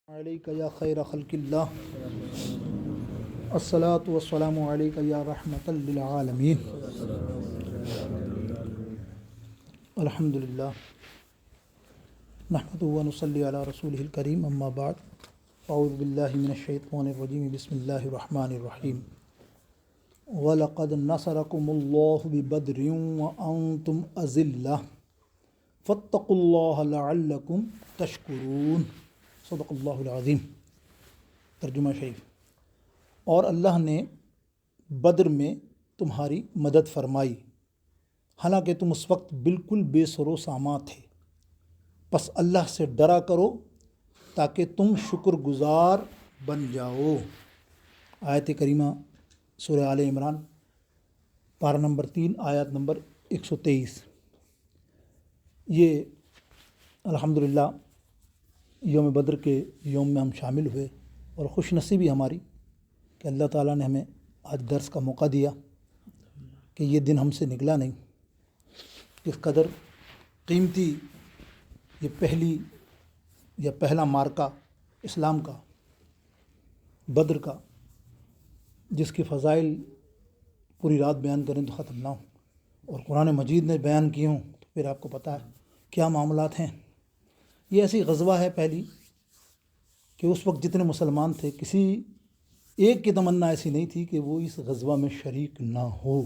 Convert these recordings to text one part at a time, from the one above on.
علیک یا خیر خلق اللہ الصلاۃ والسلام علیک یا رحمۃ للعالمین الحمد للہ نحمدہ و نصلی علی رسولہ الکریم اما بعد اعوذ باللہ من الشیطان الرجیم بسم اللہ الرحمن الرحیم وَلَقَدْ نَصَرَكُمُ اللَّهُ بِبَدْرٍ وَأَنْتُمْ أَذِلَّةٌ فَاتَّقُوا اللَّهَ لَعَلَّكُمْ تَشْكُرُونَ صدق اللہ العظیم۔ ترجمہ شریف۔ اور اللہ نے بدر میں تمہاری مدد فرمائی حالانکہ تم اس وقت بالکل بے سر و سامان تھے، پس اللہ سے ڈرا کرو تاکہ تم شکر گزار بن جاؤ۔ آیت کریمہ سورہ آل عمران پارہ نمبر 3 آیت نمبر 123۔ یہ الحمدللہ یوم بدر کے یوم میں ہم شامل ہوئے، اور خوش نصیبی ہماری کہ اللہ تعالیٰ نے ہمیں آج درس کا موقع دیا کہ یہ دن ہم سے نکلا نہیں۔ کس قدر قیمتی یہ پہلا مارکہ اسلام کا، بدر کا، جس کی فضائل پوری رات بیان کریں تو ختم نہ ہوں، اور قرآن مجید نے بیان کیے ہوں تو پھر آپ کو پتہ ہے کیا معاملات ہیں۔ یہ ایسی غزوہ ہے پہلی کہ اس وقت جتنے مسلمان تھے کسی ایک کی تمنا ایسی نہیں تھی کہ وہ اس غزوہ میں شریک نہ ہو،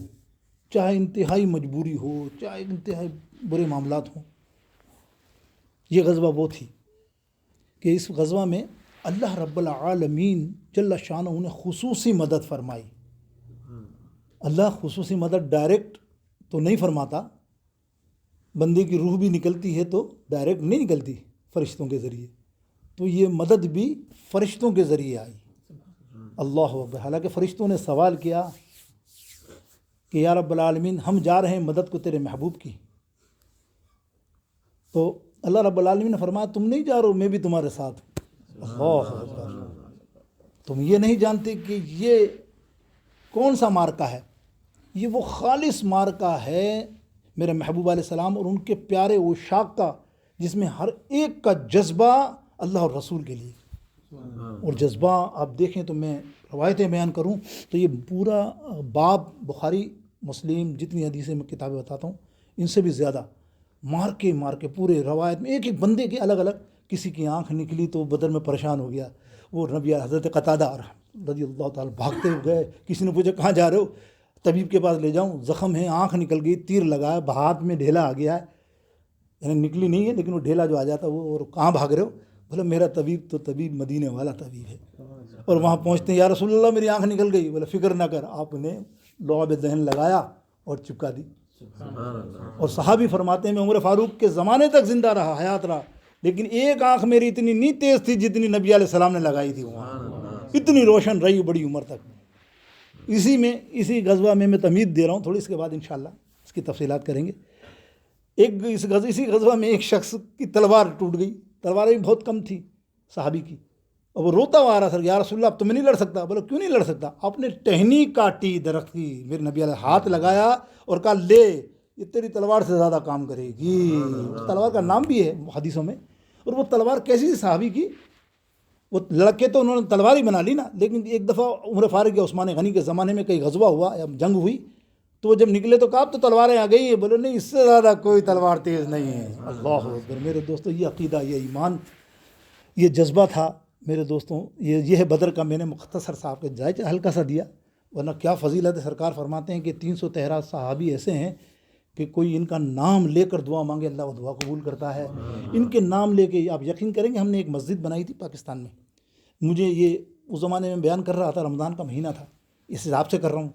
چاہے انتہائی مجبوری ہو، چاہے انتہائی برے معاملات ہوں۔ یہ غزوہ وہ تھی کہ اس غزوہ میں اللہ رب العالمین جل شانہ نے خصوصی مدد فرمائی۔ اللہ خصوصی مدد ڈائریکٹ تو نہیں فرماتا، بندے کی روح بھی نکلتی ہے تو ڈائریکٹ نہیں نکلتی، فرشتوں کے ذریعے، تو یہ مدد بھی فرشتوں کے ذریعے آئی۔ اللہ اکبر۔ حالانکہ فرشتوں نے سوال کیا کہ یا رب العالمین ہم جا رہے ہیں مدد کو تیرے محبوب کی، تو اللہ رب العالمین نے فرمایا تم نہیں جا رہے ہو، میں بھی تمہارے ساتھ ہوں۔ اللہ اکبر۔ تم یہ نہیں جانتے کہ یہ کون سا مارکہ ہے، یہ وہ خالص مارکہ ہے میرے محبوب علیہ السلام اور ان کے پیارے عشاق کا، جس میں ہر ایک کا جذبہ اللہ اور رسول کے لیے، اور جذبہ آپ دیکھیں تو میں روایتیں بیان کروں تو یہ پورا باب بخاری مسلم جتنی حدیثیں میں کتابیں بتاتا ہوں ان سے بھی زیادہ مار کے پورے روایت میں ایک ایک بندے کے الگ الگ، کسی کی آنکھ نکلی تو بدر میں پریشان ہو گیا، وہ نبی حضرت قتادہ رضی اللہ تعالیٰ بھاگتے گئے، کسی نے پوچھا کہاں جا رہے ہو، طبیب کے پاس لے جاؤں، زخم ہے، آنکھ نکل گئی، تیر لگایا، ہاتھ میں ڈھیلا آ گیا ہے، یعنی نکلی نہیں ہے لیکن وہ ڈھیلا جو آ جاتا وہ، اور کہاں بھاگ رہے ہو، بولا میرا طبیب تو طبیب مدینے والا طبیب ہے، اور وہاں پہنچتے ہیں یا رسول اللہ میری آنکھ نکل گئی، بولا فکر نہ کر، آپ نے لعب ذہن لگایا اور چپکا دی۔ اور صحابی فرماتے ہیں میں عمر فاروق کے زمانے تک زندہ رہا، حیات رہا، لیکن ایک آنکھ میری اتنی نہیں تیز تھی جتنی نبی علیہ السلام نے لگائی تھی، وہاں اتنی روشن رہی بڑی عمر تک۔ اسی غزوہ میں تمہید دے رہا ہوں تھوڑی، اس کے بعد انشاءاللہ اس کی تفصیلات کریں گے۔ اسی غزوہ میں ایک شخص کی تلوار ٹوٹ گئی، تلواریں بھی بہت کم تھی صحابی کی، اور وہ روتا ہوا آ رہا تھا یا رسول اللہ اب تو میں نہیں لڑ سکتا، بولا کیوں نہیں لڑ سکتا، آپ نے ٹہنی کاٹی درخت کی، میرے نبی علیہ ہاتھ لگایا اور کہا لے یہ تیری تلوار سے زیادہ کام کرے گی۔ تلوار کا نام بھی ہے حدیثوں میں، اور وہ تلوار کیسی تھی صحابی کی، وہ لڑکے تو انہوں نے تلوار ہی بنا لی نا، لیکن ایک دفعہ عمر فاروق یا عثمان غنی کے زمانے میں کئی غزوہ ہوا یا جنگ ہوئی تو وہ جب نکلے تو کہا اب تو تلواریں آ گئی ہیں، بولے نہیں اس سے زیادہ کوئی تلوار تیز نہیں ہے۔ اللہ اکبر۔ میرے دوستوں یہ عقیدہ، یہ ایمان، یہ جذبہ تھا میرے دوستوں، یہ ہے بدر کا۔ میں نے مختصر سا آپ کے جائزہ ہلکا سا دیا، ورنہ کیا فضیلت ہے۔ سرکار فرماتے ہیں کہ 313 صحابی ایسے ہیں کہ کوئی ان کا نام لے کر دعا مانگے اللہ وہ دعا قبول کرتا ہے۔ ان کے نام لے کے آپ یقین کریں گے، ہم نے ایک مسجد بنائی تھی پاکستان میں، مجھے یہ اس زمانے میں بیان کر رہا تھا، رمضان کا مہینہ تھا، اس حساب سے کر رہا ہوں،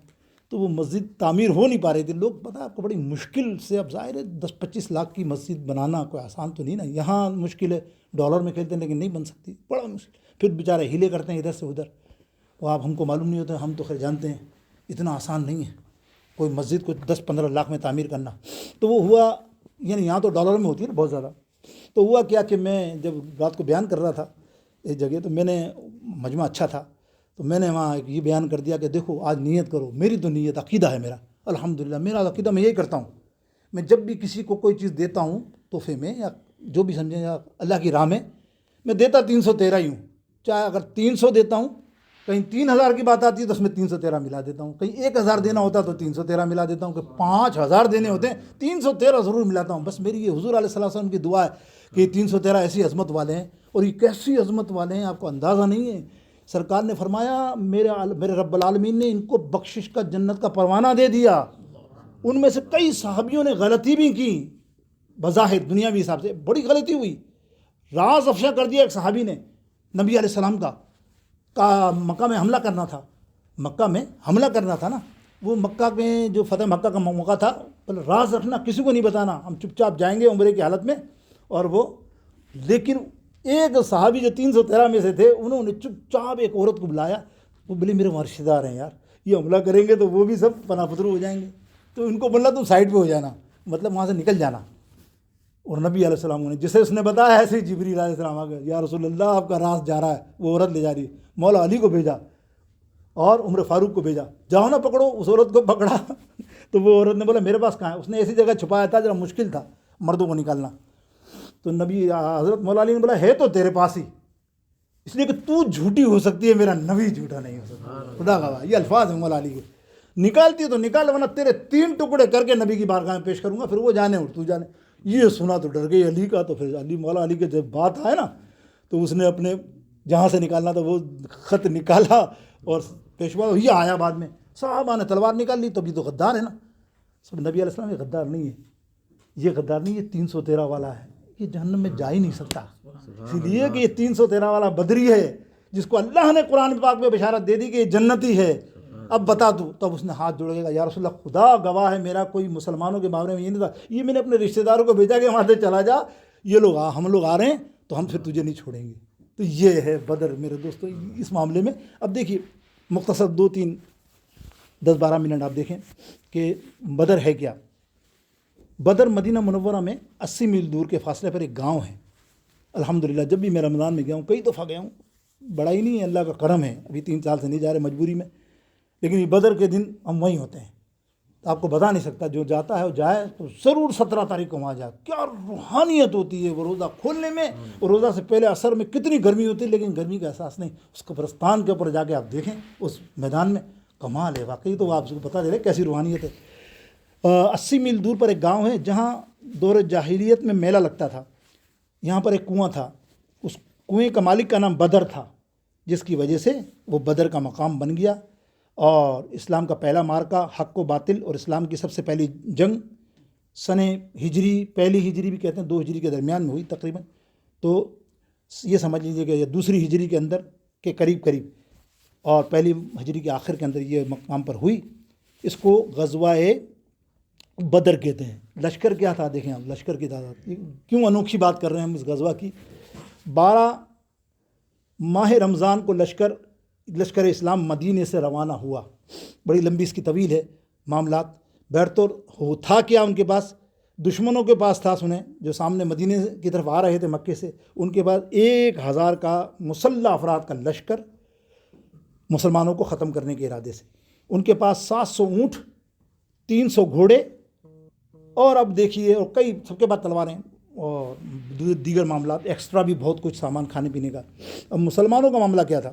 تو وہ مسجد تعمیر ہو نہیں پا رہی تھی، لوگ پتہ آپ کو بڑی مشکل سے، اب ظاہر ہے 10-25 لاکھ کی مسجد بنانا کوئی آسان تو نہیں نا، یہاں مشکل ہے، ڈالر میں کھیلتے ہیں لیکن نہیں بن سکتی، بڑا مشکل، پھر بیچارے ہیلے کرتے ہیں ادھر سے ادھر، وہ آپ ہم کو معلوم نہیں ہوتا، ہم تو خیر جانتے ہیں اتنا آسان نہیں ہے کوئی مسجد کو 10-15 لاکھ میں تعمیر کرنا۔ تو وہ ہوا، یعنی یہاں تو ڈالر میں ہوتی ہے نا بہت زیادہ، تو ہوا کیا کہ میں جب رات کو بیان کر رہا تھا ایک جگہ، تو میں نے مجمع اچھا تھا تو میں نے وہاں یہ بیان کر دیا کہ دیکھو آج نیت کرو، میری تو نیت عقیدہ ہے میرا، الحمدللہ میرا عقیدہ میں یہی کرتا ہوں، میں جب بھی کسی کو کوئی چیز دیتا ہوں تحفے میں یا جو بھی سمجھیں یا اللہ کی راہ میں دیتا 313 ہی ہوں، چاہے اگر 300 دیتا ہوں، کہیں 3000 کی بات آتی ہے تو اس میں 313 ملا دیتا ہوں، کہیں 1000 دینا ہوتا تو 313 ملا دیتا ہوں، کہ 5000 دینے ہوتے ہیں 313 ضرور ملاتا ہوں. بس میری یہ حضور علیہ الصلوۃ والسلام کی دعا ہے کہ یہ 313 ایسی عظمت والے ہیں، اور یہ کیسی عظمت والے ہیں آپ کو اندازہ نہیں ہے. سرکار نے فرمایا میرے رب العالمین نے ان کو بخشش کا جنت کا پروانہ دے دیا. ان میں سے کئی صحابیوں نے غلطی بھی کی، بظاہر دنیاوی حساب سے بڑی غلطی ہوئی. راز افشا کر دیا ایک صحابی نے نبی علیہ السلام کا مکہ میں حملہ کرنا تھا. مکہ میں حملہ کرنا تھا نا، وہ مکہ میں جو فتح مکہ کا موقع تھا، راز رکھنا، کسی کو نہیں بتانا، ہم چپ چاپ جائیں گے عمرے کی حالت میں. اور وہ لیکن ایک صحابی جو 313 میں سے تھے، انہوں نے چپ چاپ ایک عورت کو بلایا. وہ بولے میرے وہاں رشتے دار ہیں یار، یہ حملہ کریں گے تو وہ بھی سب پناہ پترو ہو جائیں گے، تو ان کو بولنا تم سائڈ پہ ہو جانا، مطلب وہاں سے نکل جانا. اور نبی علیہ السلام نے جسے اس نے بتایا ایسے ہی جبریل علیہ السلام آ گئے، یا رسول اللہ آپ کا راز جا رہا ہے، وہ عورت لے جا رہی ہے. مولا علی کو بھیجا اور عمر فاروق کو بھیجا، جاؤ نا پکڑو. اس عورت کو پکڑا تو وہ عورت نے بولا میرے پاس کہاں ہے. اس نے ایسی جگہ چھپایا تھا جہاں مشکل تھا مردوں کو نکالنا. تو نبی حضرت مولا علی نے بولا ہے تو تیرے پاس ہی، اس لیے کہ تو جھوٹی ہو سکتی ہے، میرا نبی جھوٹا نہیں ہو سکتا. خدا گواہ یہ الفاظ ہیں مولا علی کے. نکالتی ہے تو نکال، ورنہ تیرے 3 ٹکڑے کر کے نبی کی بارگاہ میں پیش کروں گا، پھر وہ جانے اور تو جانے. یہ سنا تو ڈر گئی علی کا. تو پھر مولا علی کے جب بات آئے نا تو اس نے اپنے جہاں سے نکالنا تھا وہ خط نکالا اور پیشوا یہ آیا بعد میں. صحابہ نے تلوار نکال لی، تو بھی تو غدار ہے نا. سب نبی علیہ السلام یہ غدار نہیں ہے، یہ غدار نہیں، یہ 313 والا ہے، یہ جہنم میں جا ہی نہیں سکتا. اسی لیے کہ یہ 313 والا بدری ہے جس کو اللہ نے قرآن پاک میں بشارت دے دی کہ یہ جنتی ہے. اب بتا دو. تب اس نے ہاتھ جوڑے گا، یا رسول اللہ خدا گواہ ہے میرا کوئی مسلمانوں کے بارے میں یہ نہیں تھا، یہ میں نے اپنے رشتہ داروں کو بھیجا کہ وہاں سے چلا جا، یہ لوگ ہم لوگ آ رہے ہیں تو ہم پھر تجھے نہیں چھوڑیں گے. تو یہ ہے بدر میرے دوستو اس معاملے میں. اب دیکھیے مختصر 2-3-10-12 منٹ آپ دیکھیں کہ بدر ہے کیا. بدر مدینہ منورہ میں 80 میل دور کے فاصلے پر ایک گاؤں ہے. الحمدللہ جب بھی میں رمضان میں گیا ہوں، کئی دفعہ گیا ہوں، بڑا ہی نہیں ہے، اللہ کا کرم ہے. ابھی 3 سال سے نہیں جا رہے مجبوری میں، لیکن یہ بدر کے دن ہم وہیں ہوتے ہیں. تو آپ کو بتا نہیں سکتا، جو جاتا ہے وہ جائے تو ضرور 17 تاریخ کو وہاں جائے. کیا روحانیت ہوتی ہے وہ روزہ کھولنے میں، اور روزہ سے پہلے عصر میں کتنی گرمی ہوتی ہے، لیکن گرمی کا احساس نہیں. اس قبرستان کے اوپر جا کے آپ دیکھیں اس میدان میں، کمال ہے واقعی. تو آپ کو بتا دے رہے کیسی روحانیت ہے. 80 میل دور پر ایک گاؤں ہے جہاں دور جاہلیت میں میلہ لگتا تھا. یہاں پر ایک کنواں تھا، اس کنویں کا مالک کا نام بدر تھا، جس کی وجہ سے وہ بدر کا مقام بن گیا. اور اسلام کا پہلا مارکہ حق و باطل اور اسلام کی سب سے پہلی جنگ سن ہجری، پہلی ہجری بھی کہتے ہیں، 2 ہجری کے درمیان میں ہوئی تقریباً. تو یہ سمجھ لیجیے کہ یہ 2ری ہجری کے اندر کے قریب اور پہلی ہجری کے آخر کے اندر یہ مقام پر ہوئی. اس کو غزوہ بدر کہتے ہیں. لشکر کیا تھا دیکھیں آپ، لشکر کی تعداد کیوں انوکھی بات کر رہے ہیں ہم اس غزوہ کی. 12 ماہ رمضان کو لشکر اسلام مدینے سے روانہ ہوا. بڑی لمبی اس کی طویل ہے معاملات. بیرتور تھا کیا ان کے پاس، دشمنوں کے پاس تھا، سنیں، جو سامنے مدینے کی طرف آ رہے تھے مکے سے، ان کے پاس 1000 کا مسلح افراد کا لشکر مسلمانوں کو ختم کرنے کے ارادے سے. ان کے پاس 700 اونٹ، 300 گھوڑے، اور اب دیکھیے اور کئی سب کے بعد تلواریں اور دیگر معاملات، ایکسٹرا بھی بہت کچھ سامان کھانے پینے کا. اب مسلمانوں کا معاملہ کیا تھا،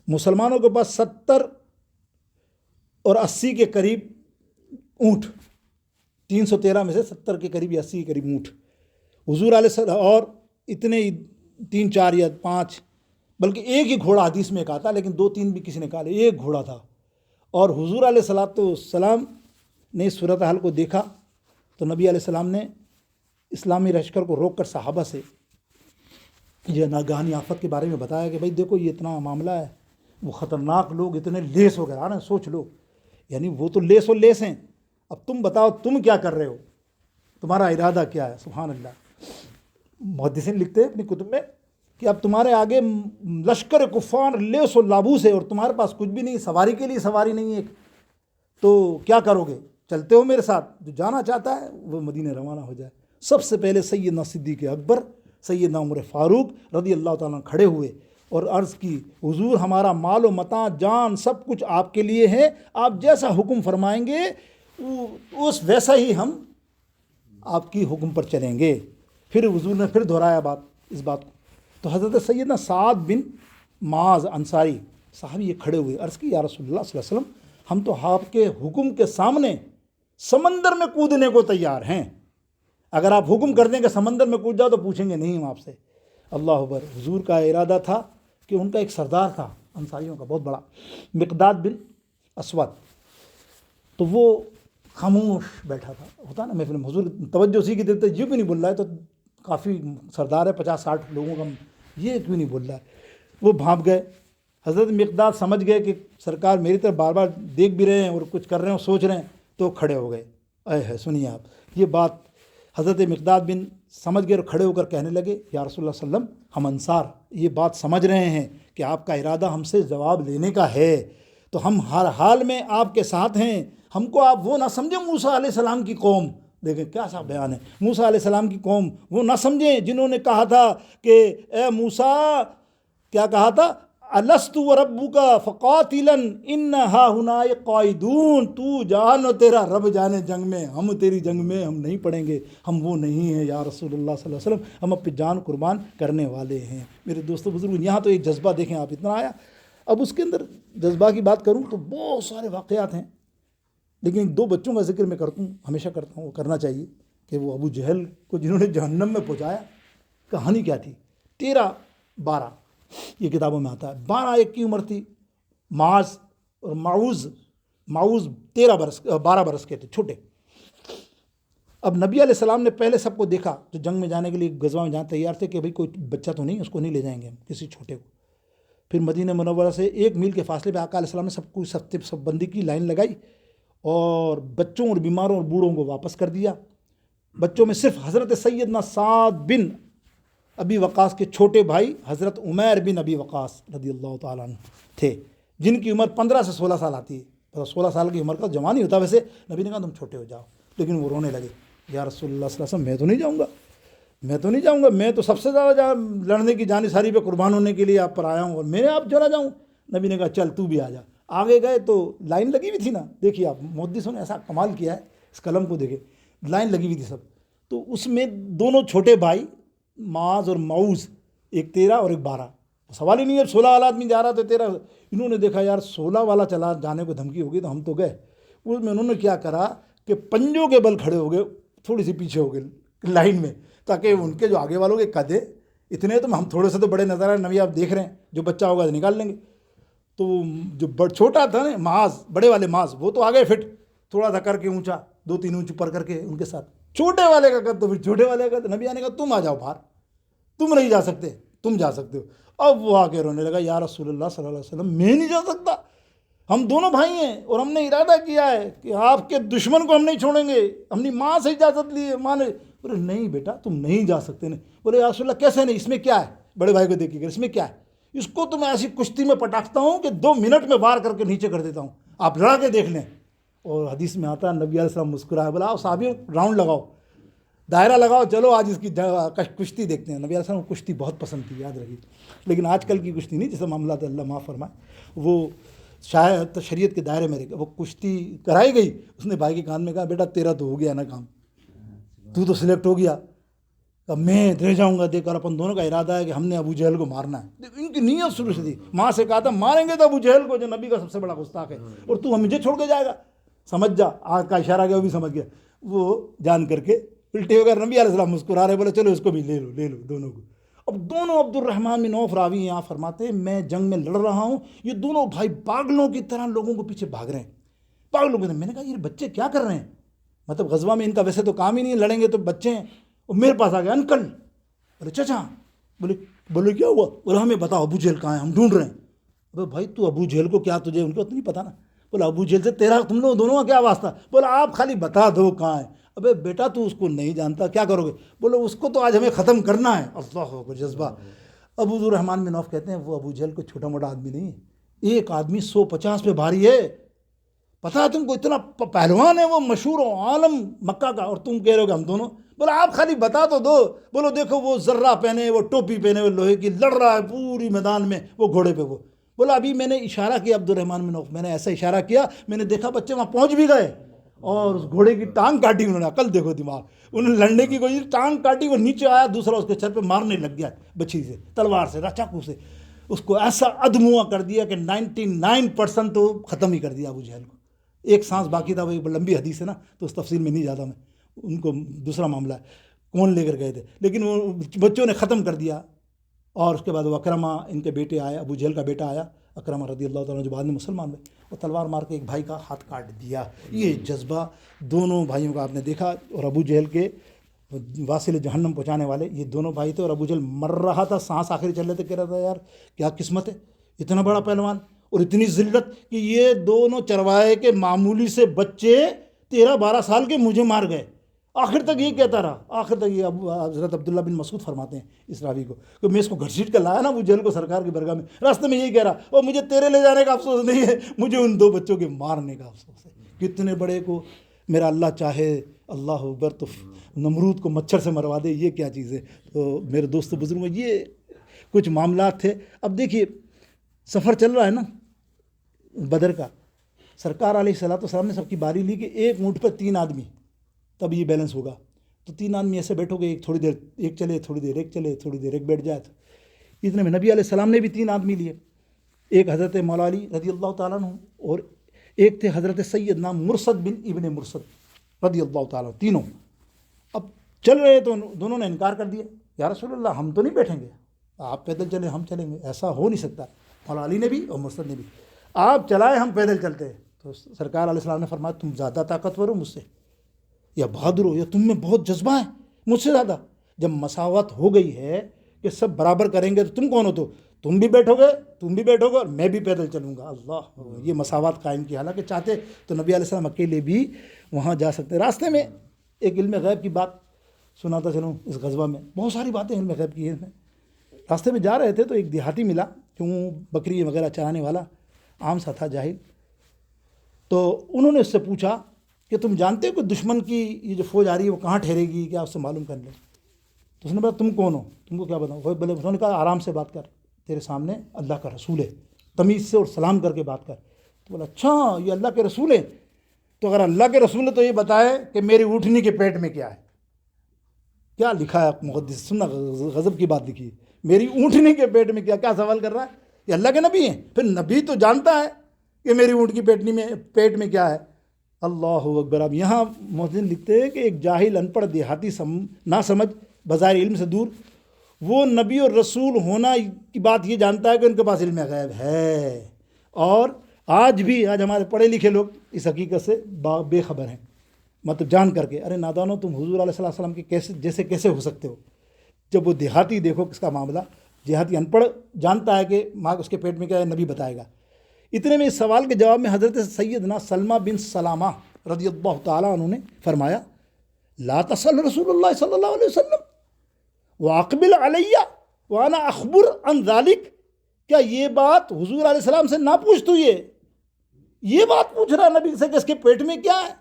مسلمانوں کے پاس 70 اور 80 کے قریب اونٹ، 313 میں سے 70 کے قریب یا 80 کے قریب اونٹ. حضور علیہ السلام اور اتنے 3-4 یا 5، بلکہ ایک ہی گھوڑا حدیث میں ایک آتا، لیکن 2-3 بھی کسی نے کہا، ایک گھوڑا تھا. اور حضور علیہ السلام نے اس صورتحال کو دیکھا تو نبی علیہ السلام نے اسلامی لشکر کو روک کر صحابہ سے یہ ناگہانی آفت کے بارے میں بتایا کہ بھائی دیکھو یہ اتنا معاملہ ہے، وہ خطرناک لوگ اتنے لیس ہو گئے. نا سوچ لو، یعنی وہ تو لیس ہیں، اب تم بتاؤ تم کیا کر رہے ہو، تمہارا ارادہ کیا ہے. سبحان اللہ. محدثین لکھتے ہیں اپنی کتب میں کہ اب تمہارے آگے لشکر کفار لیس و لابوس ہے اور تمہارے پاس کچھ بھی نہیں، سواری کے لیے سواری نہیں ہے، تو کیا کرو گے، چلتے ہو میرے ساتھ؟ جو جانا چاہتا ہے وہ مدینہ روانہ ہو جائے. سب سے پہلے سیدنا صدیق اکبر، سیدنا عمر فاروق رضی اللہ تعالیٰ کھڑے ہوئے اور عرض کی، حضور ہمارا مال و متاع، جان، سب کچھ آپ کے لیے ہے، آپ جیسا حکم فرمائیں گے اس ویسا ہی ہم آپ کی حکم پر چلیں گے. پھر حضور نے پھر دہرایا اس بات کو تو حضرت سیدنا سعد بن معاذ انصاری صحابی یہ کھڑے ہوئے، عرض کی یا رسول اللہ صلی اللہ علیہ وسلم ہم تو آپ کے حکم کے سامنے سمندر میں کودنے کو تیار ہیں، اگر آپ حکم کر دیں کہ سمندر میں کود جاؤ تو پوچھیں گے نہیں ہم آپ سے۔ اللہ اکبر۔ حضور کا ارادہ تھا کہ ان کا ایک سردار تھا انصاریوں کا بہت بڑا، مقداد بن اسود، تو وہ خاموش بیٹھا تھا، ہوتا نا محفل میں حضور توجہ اسی کی دیتے، یہ کیوں نہیں بول رہا ہے، تو کافی سردار ہے 50-60 لوگوں کا، یہ کیوں نہیں بول رہا ہے۔ وہ بھانپ گئے، حضرت مقداد سمجھ گئے کہ سرکار میری طرف بار بار دیکھ بھی رہے ہیں اور کچھ کر رہے ہیں اور سوچ رہے ہیں، تو کھڑے ہو گئے۔ اے ہے سنیے آپ یہ بات، حضرت مقداد بن سمجھ گئے اور کھڑے ہو کر کہنے لگے یا رسول اللہ صلی اللہ علیہ وسلم ہم انصار یہ بات سمجھ رہے ہیں کہ آپ کا ارادہ ہم سے جواب لینے کا ہے، تو ہم ہر حال میں آپ کے ساتھ ہیں، ہم کو آپ وہ نہ سمجھیں موسیٰ علیہ السلام کی قوم، دیکھیں کیا سا بیان ہے، موسیٰ علیہ السلام کی قوم وہ نہ سمجھیں جنہوں نے کہا تھا کہ اے موسیٰ، کیا کہا تھا، الست وربک فقاتلا ان ہاہنا قاعدون، تو جان و تیرا رب جانے جنگ میں، ہم تیری جنگ میں ہم نہیں پڑیں گے، ہم وہ نہیں ہیں یا رسول اللہ صلی اللہ علیہ وسلم، ہم اپنی جان قربان کرنے والے ہیں۔ میرے دوستو بزرگ، یہاں تو ایک جذبہ دیکھیں آپ، اتنا آیا۔ اب اس کے اندر جذبہ کی بات کروں تو بہت سارے واقعات ہیں، لیکن 2 بچوں کا ذکر میں کرتا ہوں، ہمیشہ کرتا ہوں، وہ کرنا چاہیے، کہ وہ ابو جہل کو جنہوں نے جہنم میں پہنچایا، کہانی کیا تھی۔ 13-12 یہ کتابوں میں آتا ہے، 12 کی عمر تھی، معاذ اور معوذ 12 برس کے تھے، چھوٹے۔ اب نبی علیہ السلام نے پہلے سب کو دیکھا جو جنگ میں جانے کے لیے غزوہ میں جانے تیار تھے کہ بھئی کوئی بچہ تو نہیں، اس کو نہیں لے جائیں گے ہم، کسی چھوٹے کو۔ پھر مدینہ منورہ سے 1 میل کے فاصلے پہ آقا علیہ السلام نے سب بندی کی لائن لگائی اور بچوں اور بیماروں اور بوڑھوں کو واپس کر دیا۔ بچوں میں صرف حضرت سیدنا سعد بن ابی وقاص کے چھوٹے بھائی حضرت عمیر بن ابی وقاص رضی اللہ تعالیٰ عنہ تھے، جن کی عمر 15 سے 16 سال آتی ہے۔ 16 سال کی عمر کا جوان ہی ہوتا ویسے، نبی نے کہا تم چھوٹے ہو جاؤ، لیکن وہ رونے لگے، یا رسول اللہ صلی اللہ علیہ وسلم میں تو نہیں جاؤں گا، میں تو سب سے زیادہ لڑنے کی جان ساری پہ قربان ہونے کے لیے آپ پر آیا ہوں، اور میں آپ چلا جاؤں۔ نبی نے کہا چل تو بھی آ جا۔ آگے گئے تو لائن لگی ہوئی تھی نا، دیکھیے آپ محدثوں نے ایسا کمال کیا ہے، اس قلم کو دیکھیں، لائن لگی ہوئی تھی سب، تو اس میں دونوں چھوٹے بھائی معاذ اور معوذ، ایک 13 اور ایک 12، سوال ہی نہیں ہے، 16 والا آدمی جا رہا تو 13، انہوں نے دیکھا یار 16 والا چلا جانے کو دھمکی ہوگی تو ہم تو گئے۔ اس میں انہوں نے کیا کرا کہ پنجوں کے بل کھڑے ہو گئے، تھوڑی سی پیچھے ہو گئے لائن میں، تاکہ ان کے جو آگے والوں کے قدے اتنے، تو ہم تھوڑے سے تو بڑے نظر آئے، نبی آپ دیکھ رہے ہیں جو بچہ ہوگا تو نکال لیں گے۔ تو جو چھوٹا تھا نا معاذ، بڑے والے معاذ، وہ تو آگے فٹ تھوڑا سا کر کے اونچا، 2-3 اونچ اوپر کر کے ان کے ساتھ، چھوٹے والے کا قد تو پھر چھوٹے والے کا قد، نبی آنے کا تم آ جاؤ باہر، تم نہیں جا سکتے، تم جا سکتے ہو۔ اب وہ آ کے رونے لگا، یا رسول اللہ صلی اللہ علیہ وسلم میں نہیں جا سکتا، ہم دونوں بھائی ہیں اور ہم نے ارادہ کیا ہے کہ آپ کے دشمن کو ہم نہیں چھوڑیں گے، ہم نے ماں سے اجازت لی ہے، ماں نے بولے نہیں بیٹا تم نہیں جا سکتے۔ نہیں بولے یا رسول اللہ کیسے نہیں، اس میں کیا ہے، بڑے بھائی کو دیکھ کے اس میں کیا ہے، اس کو تو میں ایسی کشتی میں پٹاختا ہوں کہ 2 منٹ میں وار کر کے نیچے کر دیتا ہوں، آپ لڑا کے دیکھ لیں۔ اور حدیث میں آتا ہے نبی علیہ السلام مسکرایا، بولا آؤ صحابیوں راؤنڈ لگاؤ، دائرہ لگاؤ، چلو آج اس کی کشتی دیکھتے ہیں۔ نبی علیہ السلام کو کشتی بہت پسند تھی، یاد رکھیے، لیکن آج کل کی کشتی نہیں، جیسے معاملات اللہ معاف فرمائے، وہ شاید شریعت کے دائرے میں رہ گیا، وہ کشتی کرائی گئی، اس نے بھائی کے کان میں کہا بیٹا تیرا تو ہو گیا نا کام، تو سلیکٹ ہو گیا، میں رہ جاؤں گا، دیکھ کر اپن دونوں کا ارادہ ہے کہ ہم نے ابو جہل کو مارنا ہے۔ ان کی نیت شروع سے تھی، ماں سے کہا تھا ماریں گے تو ابو جہل کو جو نبی کا سب سے بڑا گستاخ ہے، اور تو مجھے چھوڑ کے جائے گا، سمجھ جا، آج کا اشارہ کیا وہ بھی سمجھ گیا، وہ جان کر کے الٹے ہو کر نبی علیہ السلام مسکرا رہے، بولے چلو اس کو بھی لے لو دونوں کو۔ اب دونوں عبد الرحمن بن عوف راوی یہاں فرماتے ہیں میں جنگ میں لڑ رہا ہوں، یہ دونوں بھائی پاگلوں کی طرح لوگوں کو پیچھے بھاگ رہے ہیں، پاگلوں کی طرح۔ میں نے کہا یہ بچے کیا کر رہے ہیں، مطلب غزوہ میں ان کا ویسے تو کام ہی نہیں، لڑیں گے تو بچے ہیں، اور میرے پاس آ گیا انکل، بولے چچا، بولے کیا ہوا، بولے ہمیں بتاؤ ابو جہل کہاں ہے، ہم ڈھونڈ رہے ہیں۔ بولے بھائی تو ابو جہل کو کیا، تجھے ان کو تو نہیں پتا نا، بولا ابو جہل سے تیرا تم لوگ دونوں کا کیا واسطہ، بولا آپ خالی بتا دو کہاں ہے۔ ابے بیٹا تو اس کو نہیں جانتا، کیا کرو گے، بولے اس کو تو آج ہمیں ختم کرنا ہے۔ اللہ کو جذبہ۔ ابو الرحمن بن عوف کہتے ہیں وہ ابو جہل کو چھوٹا موٹا آدمی نہیں ہے، ایک آدمی 150 پہ بھاری ہے، پتا ہے تم کو، اتنا پہلوان ہے وہ، مشہور عالم مکہ کا، اور تم کہہ رہے ہو کہ ہم دونوں، بولا آپ خالی بتا تو دو۔ بولو دیکھو وہ ذرہ پہنے، وہ ٹوپی پہنے، وہ لوہے کی، لڑ رہا ہے پوری میدان میں وہ گھوڑے پہ، وہ بولا ابھی میں نے اشارہ کیا عبد الرحمن بن عوف، میں نے ایسا اشارہ کیا، میں نے دیکھا بچے وہاں پہنچ بھی گئے، اور اس گھوڑے کی ٹانگ کاٹی انہوں نے. عقل دیکھو, دماغ. انہوں نے لڑنے کی کوشش, ٹانگ کاٹی, وہ نیچے آیا, دوسرا اس کے سر پہ مارنے لگ گیا بچھی سے, تلوار سے, چاقو سے. اس کو ایسا ادموا کر دیا کہ 99% تو ختم ہی کر دیا ابو جہل کو. ایک سانس باقی تھا. وہ ایک لمبی حدیث ہے نا, تو اس تفصیل میں نہیں جاتا میں, ان کو دوسرا معاملہ ہے کون لے کر گئے تھے, لیکن وہ بچوں نے ختم کر دیا. اور اس کے بعد وہ اکرمہ, ان کے بیٹے آئے, ابو جہل کا بیٹا آیا اکرمہ رضی اللہ تعالیٰ, جو بعد میں مسلمان ہوئے, وہ تلوار مار کے ایک بھائی کا ہاتھ کاٹ دیا. یہ جذبہ دونوں بھائیوں کا آپ نے دیکھا. اور ابو جہل کے واصل جہنم پہنچانے والے یہ دونوں بھائی تھے. اور ابو جہل مر رہا تھا, سانس آخری چل رہے تھے, کہہ رہا تھا یار کیا قسمت ہے, اتنا بڑا پہلوان اور اتنی ذلت کہ یہ دونوں چروائے کے معمولی سے بچے 13-12 سال کے مجھے مار گئے. آخر تک یہ کہتا رہا, آخر تک یہ حضرت عبداللہ بن مسعود فرماتے ہیں اس راوی کو کہ میں اس کو گھسیٹ کر لایا نا ابو جہل کو سرکار کی برگاہ میں, راستے میں یہی کہہ رہا, اور مجھے تیرے لے جانے کا افسوس نہیں ہے, مجھے ان 2 بچوں کے مارنے کا افسوس ہے. کتنے بڑے کو میرا اللہ چاہے, اللہ اکبر, تو نمرود کو مچھر سے مروا دے, یہ کیا چیز ہے. تو میرے دوست بزرگوں, یہ کچھ معاملات تھے. اب دیکھیے سفر چل رہا ہے نا بدر کا, سرکار علیہ الصلوۃ والسلام نے سب کی باری لی کہ ایک اونٹ پہ 3 آدمی, تب یہ بیلنس ہوگا. تو 3 آدمی ایسے بیٹھو گے, ایک تھوڑی دیر ایک چلے, تھوڑی دیر ایک چلے, تھوڑی دیر ایک بیٹھ جائے. تو اتنے میں نبی علیہ السلام نے بھی 3 آدمی لیے. ایک حضرت مولا علی رضی اللہ تعالیٰ عنہ, اور ایک تھے حضرت سیدنا مرصد بن ابن مرصد رضی اللہ تعالیٰ, تینوں. اب چل رہے تو دونوں نے انکار کر دیا, یا رسول اللہ ہم تو نہیں بیٹھیں گے, آپ پیدل چلیں ہم چلیں گے, ایسا ہو نہیں سکتا. مولا علی نے بھی اور مرصد نے بھی, آپ چلائے ہم پیدل چلتے ہیں. تو سرکار علیہ السلام نے فرمایا تم زیادہ طاقتور ہو مجھ سے, یا بہادر ہو, یا تم میں بہت جذبہ ہے مجھ سے زیادہ. جب مساوات ہو گئی ہے کہ سب برابر کریں گے تو تم کون ہو, تو تم بھی بیٹھو گے, تم بھی بیٹھو گے, اور میں بھی پیدل چلوں گا. اللہ, یہ مساوات قائم کی. حالانکہ چاہتے تو نبی علیہ السلام اکیلے بھی وہاں جا سکتے. راستے میں ایک علم غیب کی بات سناتا چلوں. اس غزوہ میں بہت ساری باتیں علم غیب کی ہیں. راستے میں جا رہے تھے تو ایک دیہاتی ملا, کیوں بکری وغیرہ چرانے والا, عام سا تھا, جاہل. تو انہوں نے اس سے پوچھا کہ تم جانتے ہو کہ دشمن کی یہ جو فوج آ رہی ہے وہ کہاں ٹھہرے گی, کیا اس سے معلوم کر لیں. تو اس نے بولا تم کون ہو, تم کو کیا بتاؤں. بولے, انہوں نے کہا آرام سے بات کر, تیرے سامنے اللہ کا رسول ہے, تمیز سے اور سلام کر کے بات کر. تو بولا اچھا یہ اللہ کے رسول ہیں, تو اگر اللہ کے رسول ہے تو یہ بتائے کہ میری اونٹنی کے پیٹ میں کیا ہے. کیا لکھا ہے محدث, سننا غضب کی بات لکھی ہے, میری اونٹنی کے پیٹ میں کیا سوال کر رہا ہے. یہ اللہ کے نبی ہیں, پھر نبی تو جانتا ہے کہ میری اونٹ کی پیٹ میں کیا ہے. اللہ اکبر. اب یہاں محدث لکھتے ہیں کہ ایک جاہل ان پڑھ دیہاتی نہ سمجھ بظاہر علم سے دور, وہ نبی اور رسول ہونا کی بات یہ جانتا ہے کہ ان کے پاس علم غیب ہے. اور آج ہمارے پڑھے لکھے لوگ اس حقیقت سے بے خبر ہیں, مطلب جان کر کے. ارے نادانو, تم حضور علیہ السلام کے کیسے ہو سکتے ہو, جب وہ دیہاتی دیکھو کس کا معاملہ, دیہاتی ان پڑھ جانتا ہے کہ ماں اس کے پیٹ میں کیا ہے, نبی بتائے گا. اتنے میں اس سوال کے جواب میں حضرت سیدنا سلمہ بن سلامہ رضی اللہ تعالیٰ عنہ نے فرمایا, لا تسأل رسول اللہ صلی اللہ علیہ وسلم واقبل علیہ وانا اخبر عن ذالک. کیا یہ بات حضور علیہ السلام سے نہ پوچھ, تو یہ بات پوچھ رہا نبی سے کہ اس کے پیٹ میں کیا ہے.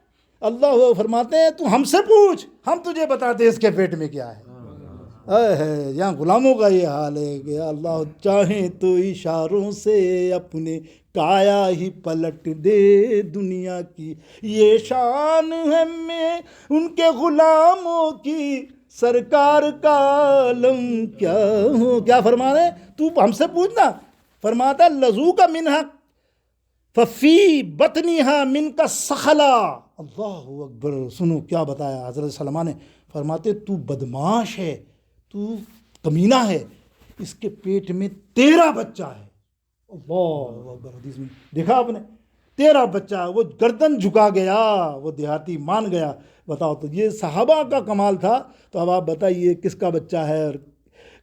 اللہ فرماتے ہیں تو ہم سے پوچھ, ہم تجھے بتاتے ہیں اس کے پیٹ میں کیا ہے. یہاں غلاموں کا یہ حال ہے کہ اللہ چاہیں تو اشاروں سے اپنے کایا ہی پلٹ دے دنیا کی, یہ شان ہے میں ان کے غلاموں کی, سرکار کا عالم کیا ہو. کیا فرما رہے ہیں, تو ہم سے پوچھنا. فرماتا لذو کا منہا ففی بطنیہا من کا سخلا. اللہ اکبر. سنو کیا بتایا حضرت سلمان نے. فرماتے تو بدماش ہے, تو کمینہ ہے, اس کے پیٹ میں 13 بچہ ہے. اللہ اکبر. حدیث میں دیکھا آپ نے, 13 بچہ. وہ گردن جھکا گیا, وہ دیہاتی مان گیا. بتاؤ تو یہ صحابہ کا کمال تھا. تو اب آپ بتائیے کس کا بچہ ہے اور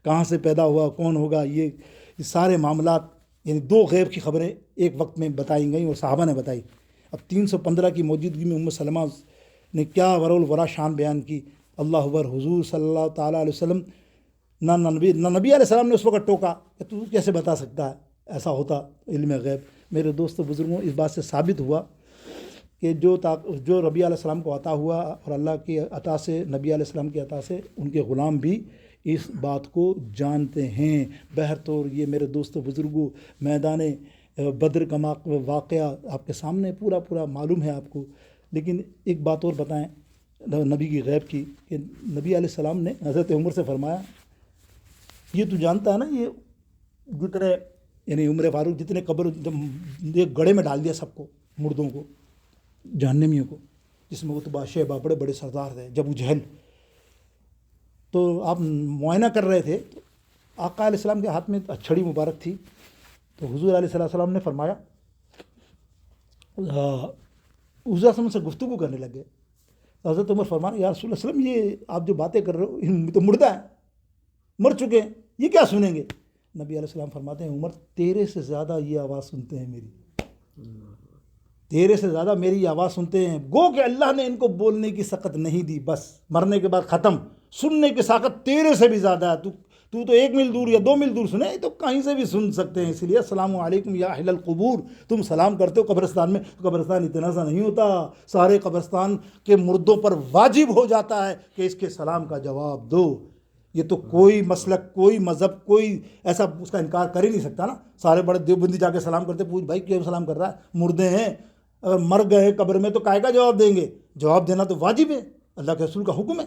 کہاں سے پیدا ہوا, کون ہوگا. یہ سارے معاملات, یعنی 2 غیب کی خبریں ایک وقت میں بتائی گئیں اور صحابہ نے بتائی. اب 315 کی موجودگی میں ام سلمہ نے کیا ورا شان بیان کی. اللہ اکبر. حضور صلی اللہ تعالیٰ علیہ وسلم نہ نبی علیہ السلام نے اس وقت ٹوکا کہ تو کیسے بتا سکتا ہے ایسا ہوتا علم غیب. میرے دوستوں بزرگوں, اس بات سے ثابت ہوا کہ جو ربی علیہ السلام کو عطا ہوا اور اللہ کی عطا سے, نبی علیہ السلام کی عطا سے, ان کے غلام بھی اس بات کو جانتے ہیں. بہرطور یہ میرے دوستوں بزرگوں, میدان بدر کا واقعہ آپ کے سامنے پورا معلوم ہے آپ کو. لیکن ایک بات اور بتائیں نبی کی غیب کی کہ نبی علیہ السلام نے حضرت عمر سے فرمایا یہ تو جانتا ہے نا یہ جتنے یعنی عمر فاروق جتنے قبر ایک گڑھے میں ڈال دیا سب کو مردوں کو جہنمیوں کو جس میں اتبا شیبہ بڑے بڑے سردار تھے ابو جہل تو آپ معائنہ کر رہے تھے تو آقا علیہ السلام کے ہاتھ میں چھڑی مبارک تھی تو حضور علیہ السلام نے فرمایا حضور صلی سے گفتگو کرنے لگے حضرت عمر فرمایا یا رسول اللہ علیہ وسلم یہ آپ جو باتیں کر رہے ہو یہ تو مردہ ہیں مر چکے ہیں یہ کیا سنیں گے نبی علیہ السلام فرماتے ہیں عمر تیرے سے زیادہ یہ آواز سنتے ہیں میری تیرے سے زیادہ میری آواز سنتے ہیں گو کہ اللہ نے ان کو بولنے کی سخت نہیں دی بس مرنے کے بعد ختم سننے کی طاقت تیرے سے بھی زیادہ ہے تو 1 میل دور یا 2 میل دور سنے تو کہیں سے بھی سن سکتے ہیں اس لیے السلام علیکم یا اہل القبور تم سلام کرتے ہو قبرستان میں قبرستان اتنا سا نہیں ہوتا سارے قبرستان کے مردوں پر واجب ہو جاتا ہے کہ اس کے سلام کا جواب دو یہ تو کوئی مسلک کوئی مذہب کوئی ایسا اس کا انکار کر ہی نہیں سکتا نا سارے بڑے دیوبندی جا کے سلام کرتے پوچھ بھائی کیوں سلام کر رہا ہے مردے ہیں اگر مر گئے قبر میں تو کائے کا جواب دیں گے جواب دینا تو واجب ہے اللہ کے رسول کا حکم ہے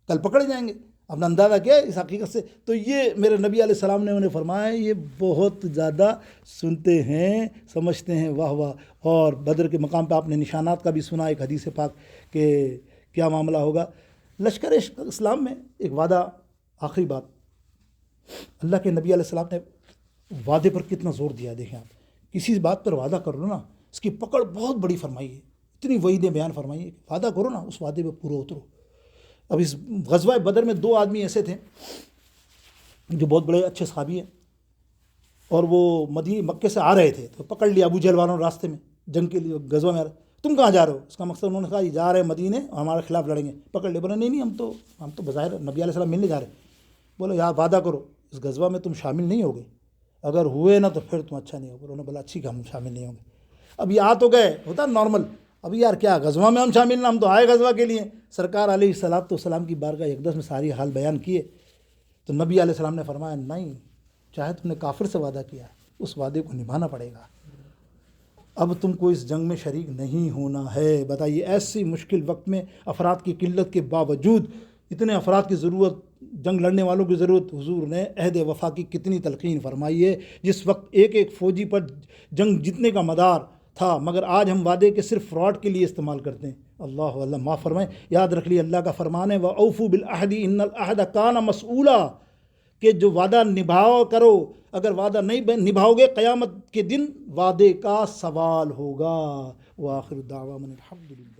کل پکڑے جائیں گے اپنا اندازہ کیا ہے اس حقیقت سے تو یہ میرے نبی علیہ السلام نے انہیں فرمایا یہ بہت زیادہ سنتے ہیں سمجھتے ہیں واہ واہ اور بدر کے مقام پہ آپ نے نشانات کا بھی سنا ایک حدیث پاک کہ کیا معاملہ ہوگا لشکر اسلام میں ایک وعدہ آخری بات اللہ کے نبی علیہ السلام نے وعدے پر کتنا زور دیا دیکھیں آپ کسی بات پر وعدہ کر لو نا اس کی پکڑ بہت بڑی فرمائی ہے اتنی وعیدیں بیان فرمائی ہے وعدہ کرو نا اس وعدے پہ پورا اترو اب اس غزوہ بدر میں 2 آدمی ایسے تھے جو بہت بڑے اچھے صحابی ہیں اور وہ مکے سے آ رہے تھے تو پکڑ لیا ابو جہل والوں راستے میں جنگ کے لیے غزوہ میں آ رہے تم کہاں جا رہے ہو اس کا مقصد انہوں نے کہا یہ جا رہے ہیں مدینے اور ہمارے خلاف لڑیں گے پکڑ لیا بولے نہیں ہم تو بظاہر نبی علیہ السلام ملنے جا رہے ہیں بولے یار وعدہ کرو اس غزوہ میں تم شامل نہیں ہوگے اگر ہوئے نا تو پھر تم اچھا نہیں ہوگا انہوں نے بولا اچھی کہ ہم شامل نہیں ہوں گے اب یہ آ تو گئے ہوتا نارمل اب یار کیا غزوہ میں ہم شامل نہ ہم تو آئے غزوہ کے لیے سرکار علیہ السلام کی بارگاہ اقدس میں ساری حال بیان کیے تو نبی علیہ السلام نے فرمایا نہیں چاہے تم نے کافر سے وعدہ کیا اس وعدے کو نبھانا پڑے گا اب تم کو اس جنگ میں شریک نہیں ہونا ہے بتائیے ایسی مشکل وقت میں افراد کی قلت کے باوجود اتنے افراد کی ضرورت جنگ لڑنے والوں کی ضرورت حضور نے عہد وفا کی کتنی تلقین فرمائی ہے جس وقت ایک فوجی پر جنگ جتنے کا مدار تھا مگر آج ہم وعدے کے صرف فراڈ کے لیے استعمال کرتے ہیں اللہ معاف فرمائیں یاد رکھ لیے اللہ کا فرمان ہے وَأَوْفُوا بِالْعَهْدِ إِنَّ الْعَهْدَ كَانَ مَسْئُولًا کہ جو وعدہ نبھاؤ کرو اگر وعدہ نہیں نبھاؤ گے قیامت کے دن وعدے کا سوال ہوگا وآخر دعوانا الحمدللہ